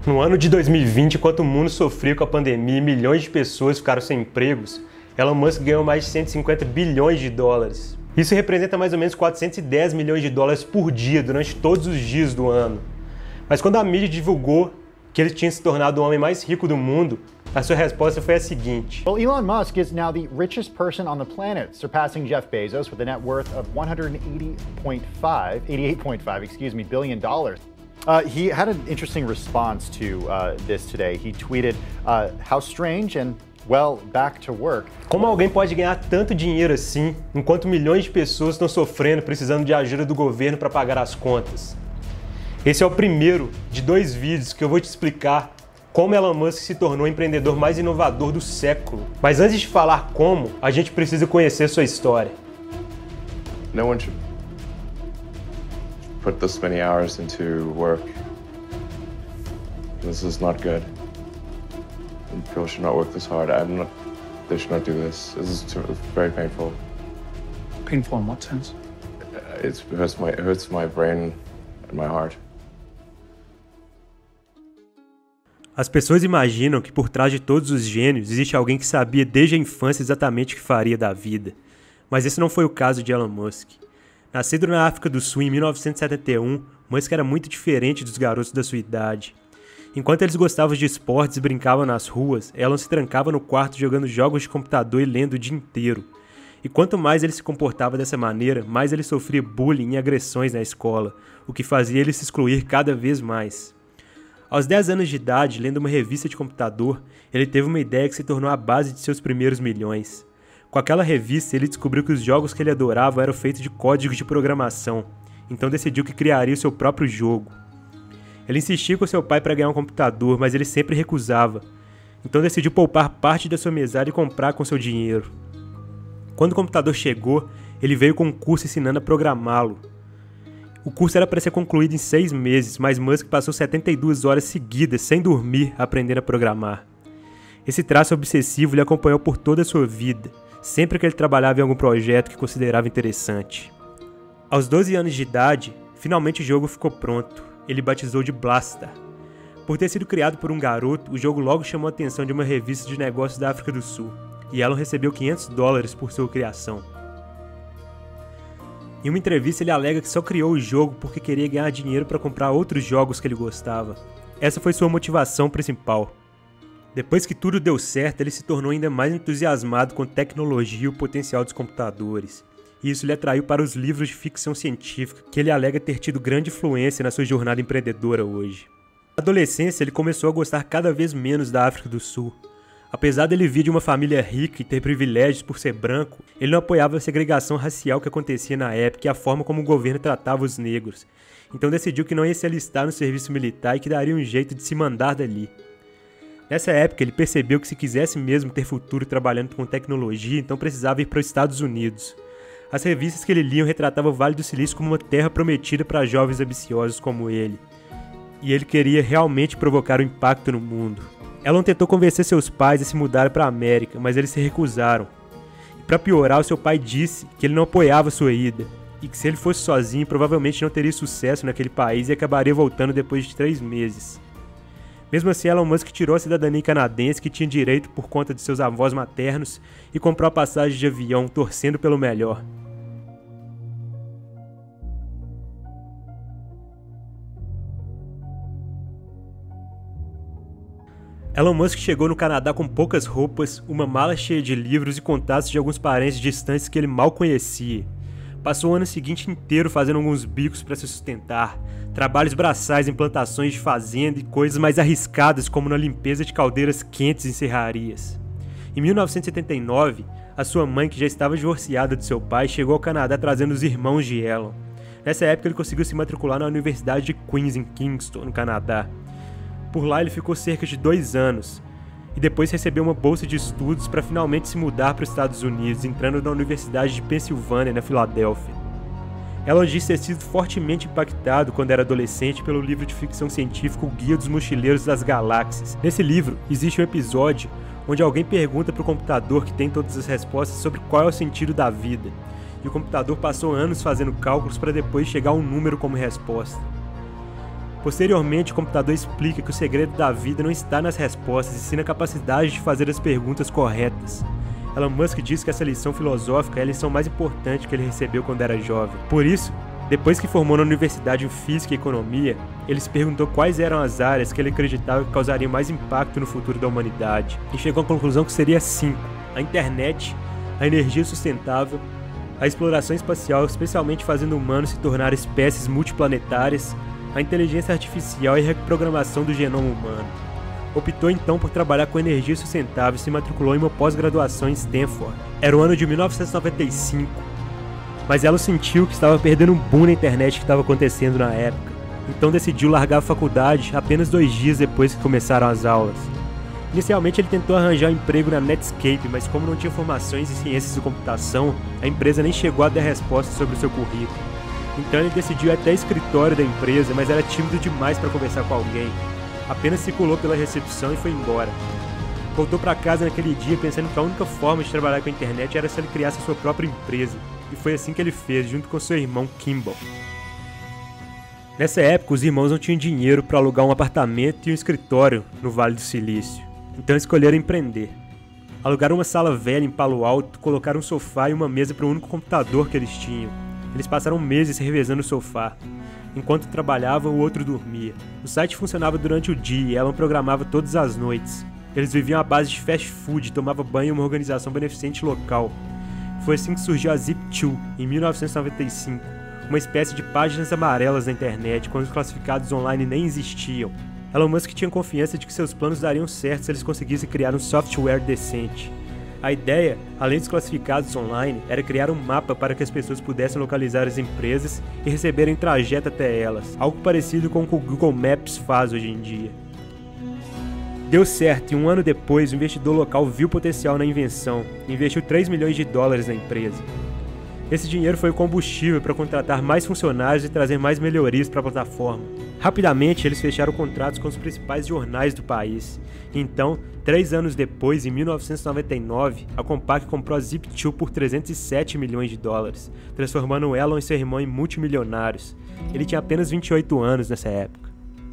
No ano de 2020, enquanto o mundo sofria com a pandemia e milhões de pessoas ficaram sem empregos, Elon Musk ganhou mais de 150 bilhões de dólares. Isso representa mais ou menos 410 milhões de dólares por dia durante todos os dias do ano. Mas quando a mídia divulgou que ele tinha se tornado o homem mais rico do mundo, a sua resposta foi a seguinte. Well, Elon Musk is now the richest person on the planet, surpassing Jeff Bezos with a net worth of $88.5 billion. He had an interesting response to this today. He tweeted, how strange and, well, back to work. Como alguém pode ganhar tanto dinheiro assim, enquanto milhões de pessoas estão sofrendo, precisando de ajuda do governo para pagar as contas? Esse é o primeiro de 2 vídeos que eu vou te explicar como Elon Musk se tornou o empreendedor mais inovador do século. Mas antes de falar como, a gente precisa conhecer sua história. No one should put this many hours into work. This is not good. People should not work this hard. They should not do this. This is very painful. Painful in what sense? It hurts my brain and my heart. As pessoas imaginam que por trás de todos os gênios existe alguém que sabia desde a infância exatamente o que faria da vida. Mas esse não foi o caso de Elon Musk. Nascido na África do Sul em 1971, Musk era muito diferente dos garotos da sua idade. Enquanto eles gostavam de esportes e brincavam nas ruas, Elon se trancava no quarto jogando jogos de computador e lendo o dia inteiro. E quanto mais ele se comportava dessa maneira, mais ele sofria bullying e agressões na escola, o que fazia ele se excluir cada vez mais. Aos 10 anos de idade, lendo uma revista de computador, ele teve uma ideia que se tornou a base de seus primeiros milhões. Com aquela revista, ele descobriu que os jogos que ele adorava eram feitos de códigos de programação, então decidiu que criaria o seu próprio jogo. Ele insistia com seu pai para ganhar um computador, mas ele sempre recusava, então decidiu poupar parte da sua mesada e comprar com seu dinheiro. Quando o computador chegou, ele veio com um curso ensinando a programá-lo. O curso era para ser concluído em 6 meses, mas Musk passou 72 horas seguidas, sem dormir, aprendendo a programar. Esse traço obsessivo lhe acompanhou por toda a sua vida, sempre que ele trabalhava em algum projeto que considerava interessante. Aos 12 anos de idade, finalmente o jogo ficou pronto. Ele batizou de Blaster. Por ter sido criado por um garoto, o jogo logo chamou a atenção de uma revista de negócios da África do Sul, e Elon recebeu $500 por sua criação. Em uma entrevista, ele alega que só criou o jogo porque queria ganhar dinheiro para comprar outros jogos que ele gostava. Essa foi sua motivação principal. Depois que tudo deu certo, ele se tornou ainda mais entusiasmado com a tecnologia e o potencial dos computadores. E isso lhe atraiu para os livros de ficção científica, que ele alega ter tido grande influência na sua jornada empreendedora hoje. Na adolescência, ele começou a gostar cada vez menos da África do Sul. Apesar dele vir de uma família rica e ter privilégios por ser branco, ele não apoiava a segregação racial que acontecia na época e a forma como o governo tratava os negros. Então decidiu que não ia se alistar no serviço militar e que daria um jeito de se mandar dali. Nessa época, ele percebeu que se quisesse mesmo ter futuro trabalhando com tecnologia, então precisava ir para os Estados Unidos. As revistas que ele lia retratavam o Vale do Silício como uma terra prometida para jovens ambiciosos como ele. E ele queria realmente provocar um impacto no mundo. Elon tentou convencer seus pais a se mudarem para a América, mas eles se recusaram. E para piorar, o seu pai disse que ele não apoiava sua ida, e que se ele fosse sozinho, provavelmente não teria sucesso naquele país e acabaria voltando depois de 3 meses. Mesmo assim, Elon Musk tirou a cidadania canadense que tinha direito por conta de seus avós maternos e comprou a passagem de avião, torcendo pelo melhor. Elon Musk chegou no Canadá com poucas roupas, uma mala cheia de livros e contatos de alguns parentes distantes que ele mal conhecia. Passou o ano seguinte inteiro fazendo alguns bicos para se sustentar, trabalhos braçais em plantações de fazenda e coisas mais arriscadas como na limpeza de caldeiras quentes em serrarias. Em 1979, a sua mãe, que já estava divorciada de seu pai, chegou ao Canadá trazendo os irmãos de Elon. Nessa época ele conseguiu se matricular na Universidade de Queen's em Kingston, no Canadá. Por lá ele ficou cerca de 2 anos, e depois recebeu uma bolsa de estudos para finalmente se mudar para os Estados Unidos, entrando na Universidade de Pensilvânia, na Filadélfia. Elon disse ter sido fortemente impactado quando era adolescente pelo livro de ficção científica O Guia dos Mochileiros das Galáxias. Nesse livro, existe um episódio onde alguém pergunta para o computador que tem todas as respostas sobre qual é o sentido da vida, e o computador passou anos fazendo cálculos para depois chegar a um número como resposta. Posteriormente, o computador explica que o segredo da vida não está nas respostas, e sim na capacidade de fazer as perguntas corretas. Elon Musk diz que essa lição filosófica é a lição mais importante que ele recebeu quando era jovem. Por isso, depois que formou na universidade em Física e Economia, ele se perguntou quais eram as áreas que ele acreditava que causariam mais impacto no futuro da humanidade, e chegou à conclusão que seria 5: a internet, a energia sustentável, a exploração espacial, especialmente fazendo humanos se tornar espécies multiplanetárias, a inteligência artificial e a reprogramação do genoma humano. Optou então por trabalhar com energia sustentável e se matriculou em uma pós-graduação em Stanford. Era o ano de 1995, mas ela sentiu que estava perdendo um boom na internet que estava acontecendo na época, então decidiu largar a faculdade apenas 2 dias depois que começaram as aulas. Inicialmente ele tentou arranjar um emprego na Netscape, mas como não tinha formações em ciências de computação, a empresa nem chegou a dar resposta sobre o seu currículo. Então ele decidiu ir até o escritório da empresa, mas era tímido demais para conversar com alguém. Apenas circulou pela recepção e foi embora. Voltou para casa naquele dia pensando que a única forma de trabalhar com a internet era se ele criasse a sua própria empresa, e foi assim que ele fez, junto com seu irmão Kimball. Nessa época, os irmãos não tinham dinheiro para alugar um apartamento e um escritório no Vale do Silício, então escolheram empreender. Alugaram uma sala velha em Palo Alto, colocaram um sofá e uma mesa para o único computador que eles tinham. Eles passaram meses revezando o sofá. Enquanto trabalhava, o outro dormia. O site funcionava durante o dia e Elon programava todas as noites. Eles viviam à base de fast food e tomavam banho em uma organização beneficente local. Foi assim que surgiu a Zip2, em 1995, uma espécie de páginas amarelas na internet, quando os classificados online nem existiam. Elon Musk tinha confiança de que seus planos dariam certo se eles conseguissem criar um software decente. A ideia, além dos classificados online, era criar um mapa para que as pessoas pudessem localizar as empresas e receberem trajeto até elas, algo parecido com o que o Google Maps faz hoje em dia. Deu certo e 1 ano depois o investidor local viu potencial na invenção e investiu $3 milhões na empresa. Esse dinheiro foi o combustível para contratar mais funcionários e trazer mais melhorias para a plataforma. Rapidamente, eles fecharam contratos com os principais jornais do país. Então, 3 anos depois, em 1999, a Compaq comprou a Zip2 por $307 milhões, transformando Elon e seu irmão em multimilionários. Ele tinha apenas 28 anos nessa época.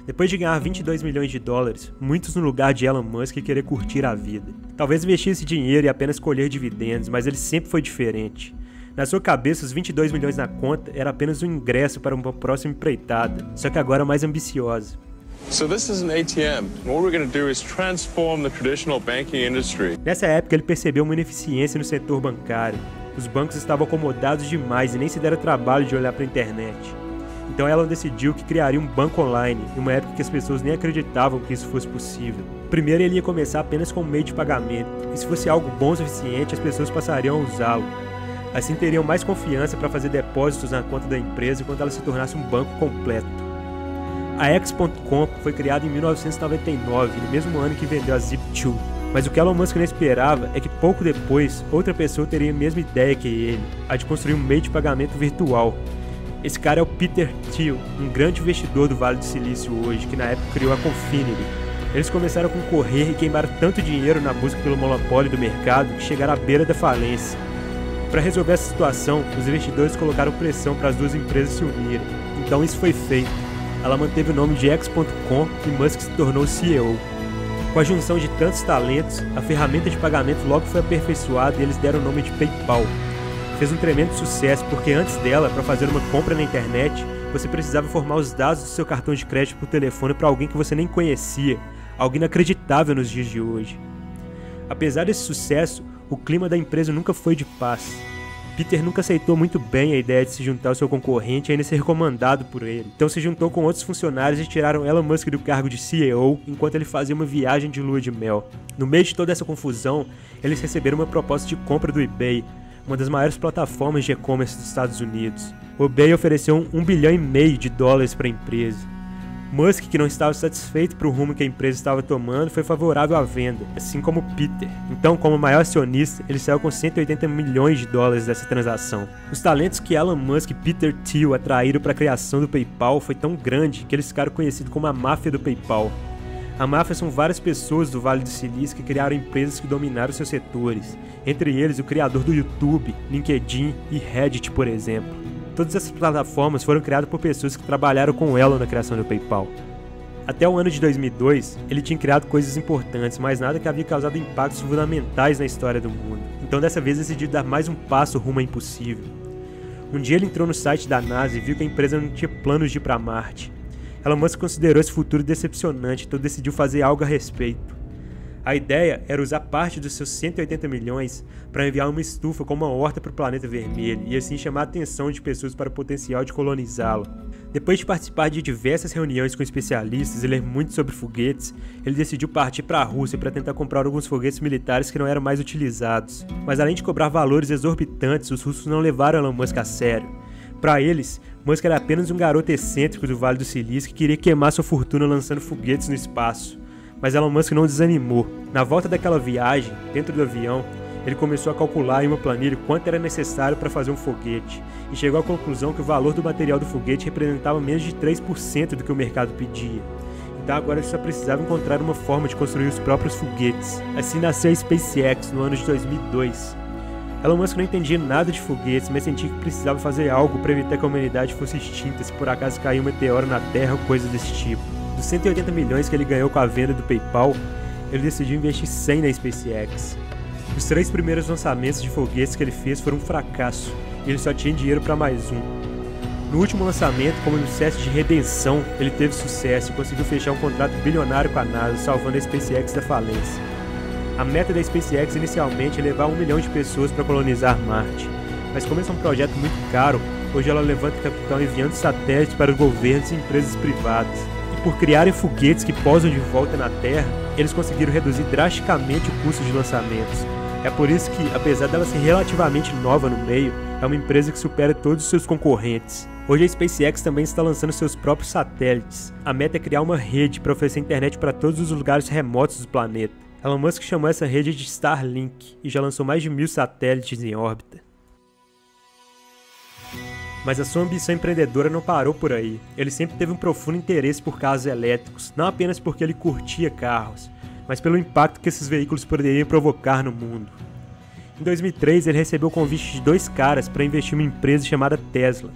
Depois de ganhar $22 milhões, muitos no lugar de Elon Musk querer curtir a vida. Talvez investir esse dinheiro e apenas colher dividendos, mas ele sempre foi diferente. Na sua cabeça, os 22 milhões na conta era apenas um ingresso para uma próxima empreitada, só que agora mais ambiciosa. So this is an ATM. What we're going to do is transform the traditional banking industry. Nessa época, ele percebeu uma ineficiência no setor bancário. Os bancos estavam acomodados demais e nem se deram trabalho de olhar para a internet. Então Elon decidiu que criaria um banco online, em uma época que as pessoas nem acreditavam que isso fosse possível. Primeiro ele ia começar apenas com um meio de pagamento, e se fosse algo bom o suficiente, as pessoas passariam a usá-lo. Assim teriam mais confiança para fazer depósitos na conta da empresa quando ela se tornasse um banco completo. A X.com foi criada em 1999, no mesmo ano que vendeu a Zip2. Mas o que Elon Musk não esperava é que pouco depois, outra pessoa teria a mesma ideia que ele, a de construir um meio de pagamento virtual. Esse cara é o Peter Thiel, um grande investidor do Vale do Silício hoje, que na época criou a Confinity. Eles começaram a concorrer e queimaram tanto dinheiro na busca pelo monopólio do mercado que chegaram à beira da falência. Para resolver essa situação, os investidores colocaram pressão para as duas empresas se unirem. Então isso foi feito. Ela manteve o nome de X.com e Musk se tornou CEO. Com a junção de tantos talentos, a ferramenta de pagamento logo foi aperfeiçoada e eles deram o nome de PayPal. Fez um tremendo sucesso porque antes dela, para fazer uma compra na internet, você precisava informar os dados do seu cartão de crédito por telefone para alguém que você nem conhecia, algo inacreditável nos dias de hoje. Apesar desse sucesso, o clima da empresa nunca foi de paz. Peter nunca aceitou muito bem a ideia de se juntar ao seu concorrente e ainda ser comandado por ele. Então se juntou com outros funcionários e tiraram Elon Musk do cargo de CEO enquanto ele fazia uma viagem de lua de mel. No meio de toda essa confusão, eles receberam uma proposta de compra do eBay, uma das maiores plataformas de e-commerce dos Estados Unidos. O eBay ofereceu $1,5 bilhão para a empresa. Musk, que não estava satisfeito pelo rumo que a empresa estava tomando, foi favorável à venda, assim como Peter. Então, como maior acionista, ele saiu com $180 milhões dessa transação. Os talentos que Elon Musk e Peter Thiel atraíram para a criação do PayPal foi tão grande que eles ficaram conhecidos como a máfia do PayPal. A máfia são várias pessoas do Vale do Silício que criaram empresas que dominaram seus setores, entre eles o criador do YouTube, LinkedIn e Reddit, por exemplo. Todas essas plataformas foram criadas por pessoas que trabalharam com Elon na criação do PayPal. Até o ano de 2002, ele tinha criado coisas importantes, mas nada que havia causado impactos fundamentais na história do mundo. Então dessa vez decidiu dar mais um passo rumo ao impossível. Um dia ele entrou no site da NASA e viu que a empresa não tinha planos de ir para Marte. Elon Musk considerou esse futuro decepcionante, então decidiu fazer algo a respeito. A ideia era usar parte dos seus 180 milhões para enviar uma estufa com uma horta para o planeta vermelho e assim chamar a atenção de pessoas para o potencial de colonizá-lo. Depois de participar de diversas reuniões com especialistas e ler muito sobre foguetes, ele decidiu partir para a Rússia para tentar comprar alguns foguetes militares que não eram mais utilizados. Mas além de cobrar valores exorbitantes, os russos não levaram Elon Musk a sério. Para eles, Musk era apenas um garoto excêntrico do Vale do Silício que queria queimar sua fortuna lançando foguetes no espaço. Mas Elon Musk não desanimou. Na volta daquela viagem, dentro do avião, ele começou a calcular em uma planilha quanto era necessário para fazer um foguete, e chegou à conclusão que o valor do material do foguete representava menos de 3% do que o mercado pedia. Então agora ele só precisava encontrar uma forma de construir os próprios foguetes. Assim nasceu a SpaceX no ano de 2002. Elon Musk não entendia nada de foguetes, mas sentia que precisava fazer algo para evitar que a humanidade fosse extinta se por acaso cair um meteoro na Terra ou coisa desse tipo. Dos 180 milhões que ele ganhou com a venda do PayPal, ele decidiu investir 100 na SpaceX. Os 3 primeiros lançamentos de foguetes que ele fez foram um fracasso, e ele só tinha dinheiro para mais um. No último lançamento, como um processo de redenção, ele teve sucesso e conseguiu fechar um contrato bilionário com a NASA, salvando a SpaceX da falência. A meta da SpaceX inicialmente é levar 1 milhão de pessoas para colonizar Marte, mas como esse é um projeto muito caro, hoje ela levanta capital enviando satélites para os governos e empresas privadas. Por criarem foguetes que pousam de volta na Terra, eles conseguiram reduzir drasticamente o custo de lançamentos. É por isso que, apesar dela ser relativamente nova no meio, é uma empresa que supera todos os seus concorrentes. Hoje a SpaceX também está lançando seus próprios satélites. A meta é criar uma rede para oferecer internet para todos os lugares remotos do planeta. Elon Musk chamou essa rede de Starlink e já lançou mais de 1000 satélites em órbita. Mas a sua ambição empreendedora não parou por aí. Ele sempre teve um profundo interesse por carros elétricos, não apenas porque ele curtia carros, mas pelo impacto que esses veículos poderiam provocar no mundo. Em 2003, ele recebeu o convite de 2 caras para investir em uma empresa chamada Tesla.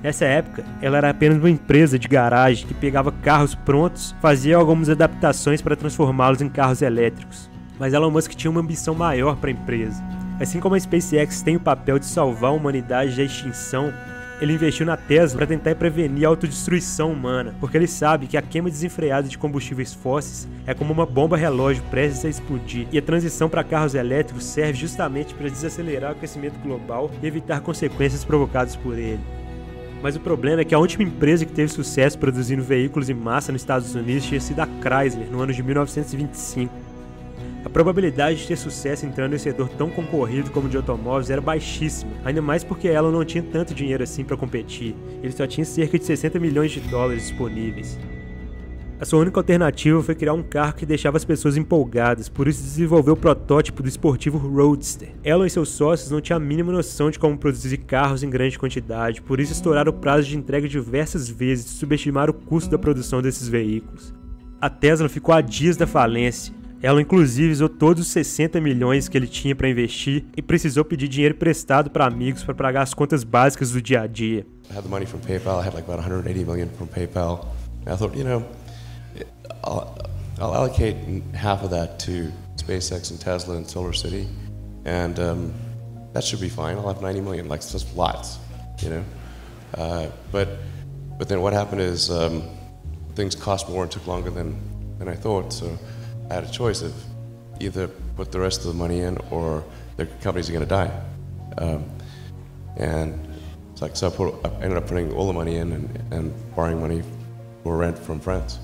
Nessa época, ela era apenas uma empresa de garagem que pegava carros prontos, fazia algumas adaptações para transformá-los em carros elétricos. Mas Elon Musk tinha uma ambição maior para a empresa. Assim como a SpaceX tem o papel de salvar a humanidade da extinção, ele investiu na Tesla para tentar prevenir a autodestruição humana, porque ele sabe que a queima desenfreada de combustíveis fósseis é como uma bomba relógio prestes a explodir, e a transição para carros elétricos serve justamente para desacelerar o aquecimento global e evitar consequências provocadas por ele. Mas o problema é que a última empresa que teve sucesso produzindo veículos em massa nos Estados Unidos tinha sido a Chrysler, no ano de 1925. A probabilidade de ter sucesso entrando em um setor tão concorrido como o de automóveis era baixíssima, ainda mais porque ela não tinha tanto dinheiro assim para competir, ele só tinha cerca de 60 milhões de dólares disponíveis. A sua única alternativa foi criar um carro que deixava as pessoas empolgadas, por isso desenvolveu o protótipo do esportivo Roadster. Elon e seus sócios não tinham a mínima noção de como produzir carros em grande quantidade, por isso estouraram o prazo de entrega diversas vezes e subestimaram o custo da produção desses veículos. A Tesla ficou a dias da falência. Elon inclusive usou todos os 60 milhões que ele tinha para investir e precisou pedir dinheiro emprestado para amigos para pagar as contas básicas do dia a dia. I had the money from PayPal. I had like about 180 million from PayPal. And I thought, you know, I'll allocate half of that to SpaceX and Tesla and Solar City, and that should be fine. I'll have 90 million, like just lots, you know. But then what happened is things cost more and took longer than I thought. So I had a choice of either put the rest of the money in or the companies are going to die. And it's like, so I ended up putting all the money in and borrowing money for rent from friends.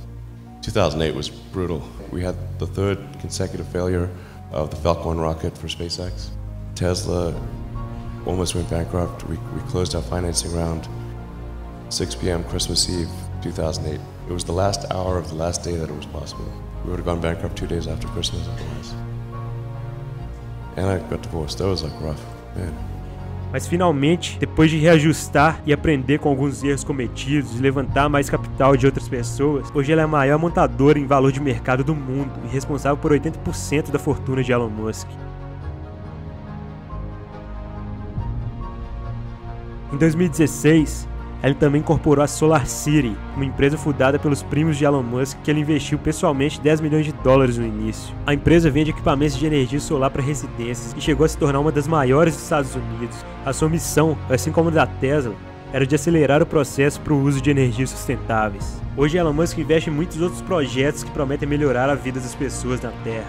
2008 was brutal. We had the 3rd consecutive failure of the Falcon rocket for SpaceX. Tesla almost went bankrupt. We closed our financing round 6 p.m. Christmas Eve 2008. It was the last hour of the last day that it was possible. We would have gone bankrupt 2 days after Christmas otherwise. And I got divorced. That was like rough, man. Mas finalmente, depois de reajustar e aprender com alguns erros cometidos e levantar mais capital de outras pessoas, hoje ela é a maior montadora em valor de mercado do mundo e responsável por 80% da fortuna de Elon Musk. Em 2016, Ele também incorporou a SolarCity, uma empresa fundada pelos primos de Elon Musk, que ele investiu pessoalmente $10 milhões no início. A empresa vende equipamentos de energia solar para residências e chegou a se tornar uma das maiores dos Estados Unidos. A sua missão, assim como a da Tesla, era de acelerar o processo para o uso de energias sustentáveis. Hoje Elon Musk investe em muitos outros projetos que prometem melhorar a vida das pessoas na Terra.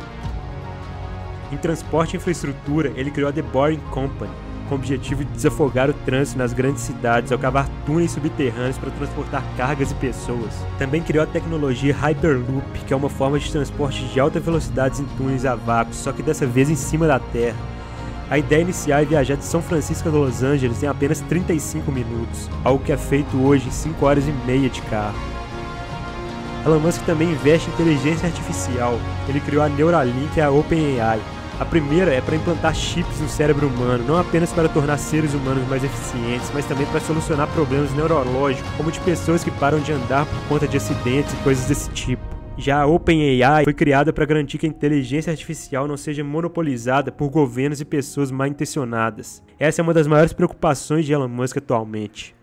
Em transporte e infraestrutura, ele criou a The Boring Company, com o objetivo de desafogar o trânsito nas grandes cidades ao cavar túneis subterrâneos para transportar cargas e pessoas. Também criou a tecnologia Hyperloop, que é uma forma de transporte de alta velocidade em túneis a vácuo, só que dessa vez em cima da Terra. A ideia inicial é viajar de São Francisco a Los Angeles em apenas 35 minutos, algo que é feito hoje em 5 horas e meia de carro. Elon Musk também investe em inteligência artificial. Ele criou a Neuralink e a OpenAI. A primeira é para implantar chips no cérebro humano, não apenas para tornar seres humanos mais eficientes, mas também para solucionar problemas neurológicos, como de pessoas que param de andar por conta de acidentes e coisas desse tipo. Já a OpenAI foi criada para garantir que a inteligência artificial não seja monopolizada por governos e pessoas mal intencionadas. Essa é uma das maiores preocupações de Elon Musk atualmente.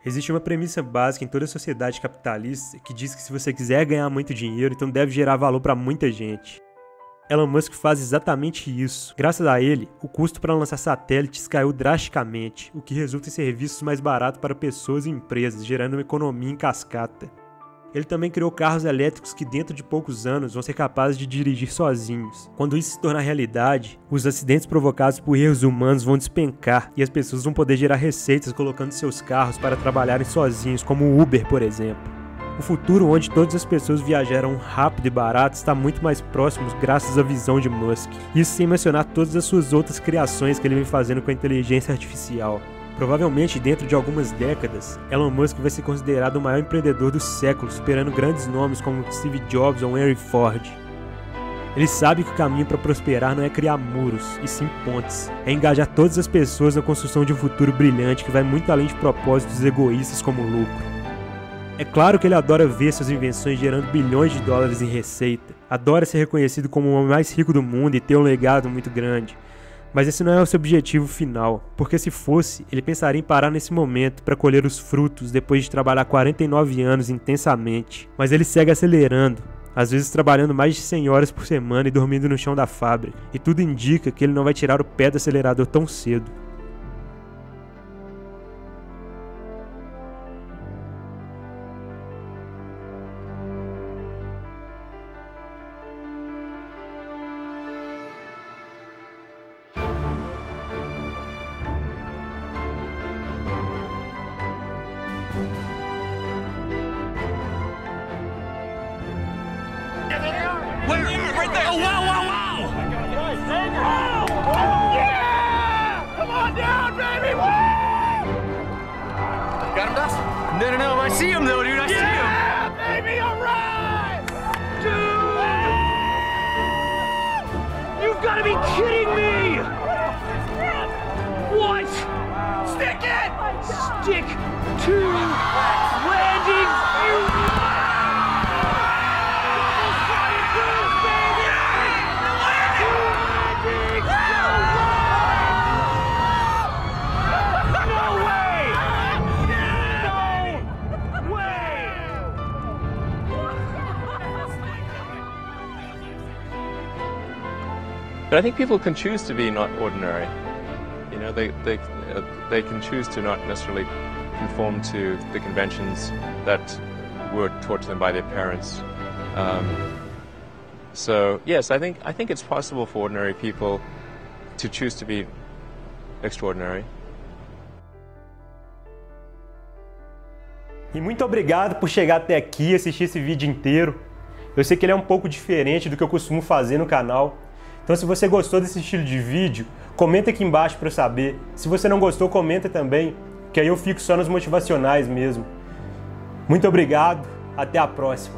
Existe uma premissa básica em toda a sociedade capitalista que diz que se você quiser ganhar muito dinheiro, então deve gerar valor para muita gente. Elon Musk faz exatamente isso. Graças a ele, o custo para lançar satélites caiu drasticamente, o que resulta em serviços mais baratos para pessoas e empresas, gerando uma economia em cascata. Ele também criou carros elétricos que dentro de poucos anos vão ser capazes de dirigir sozinhos. Quando isso se tornar realidade, os acidentes provocados por erros humanos vão despencar e as pessoas vão poder gerar receitas colocando seus carros para trabalharem sozinhos, como o Uber, por exemplo. O futuro onde todas as pessoas viajarão rápido e barato está muito mais próximo graças à visão de Musk. Isso sem mencionar todas as suas outras criações que ele vem fazendo com a inteligência artificial. Provavelmente, dentro de algumas décadas, Elon Musk vai ser considerado o maior empreendedor do século, superando grandes nomes como Steve Jobs ou Henry Ford. Ele sabe que o caminho para prosperar não é criar muros, e sim pontes. É engajar todas as pessoas na construção de um futuro brilhante que vai muito além de propósitos egoístas como lucro. É claro que ele adora ver suas invenções gerando bilhões de dólares em receita. Adora ser reconhecido como o homem mais rico do mundo e ter um legado muito grande. Mas esse não é o seu objetivo final, porque se fosse, ele pensaria em parar nesse momento para colher os frutos depois de trabalhar 49 anos intensamente. Mas ele segue acelerando, às vezes trabalhando mais de 100 horas por semana e dormindo no chão da fábrica, e tudo indica que ele não vai tirar o pé do acelerador tão cedo. Where? Right there! Oh, wow, wow, wow! Oh, yeah! Come on down, baby! Woo! Got him, Dust? No, I see him, though, dude, I see him! Yeah, baby, all right! Dude! You've got to be kidding me! What? Stick it! Stick to landing! But I think people can choose to be not ordinary. You know, they can choose to not necessarily conform to the conventions that were taught to them by their parents. So yes, I think it's possible for ordinary people to choose to be extraordinary. E muito obrigado por chegar até aqui e assistir esse vídeo inteiro. Eu sei que ele é um pouco diferente do que eu costumo fazer no canal. Então se você gostou desse estilo de vídeo, comenta aqui embaixo para eu saber. Se você não gostou, comenta também, que aí eu fico só nos motivacionais mesmo. Muito obrigado, até a próxima.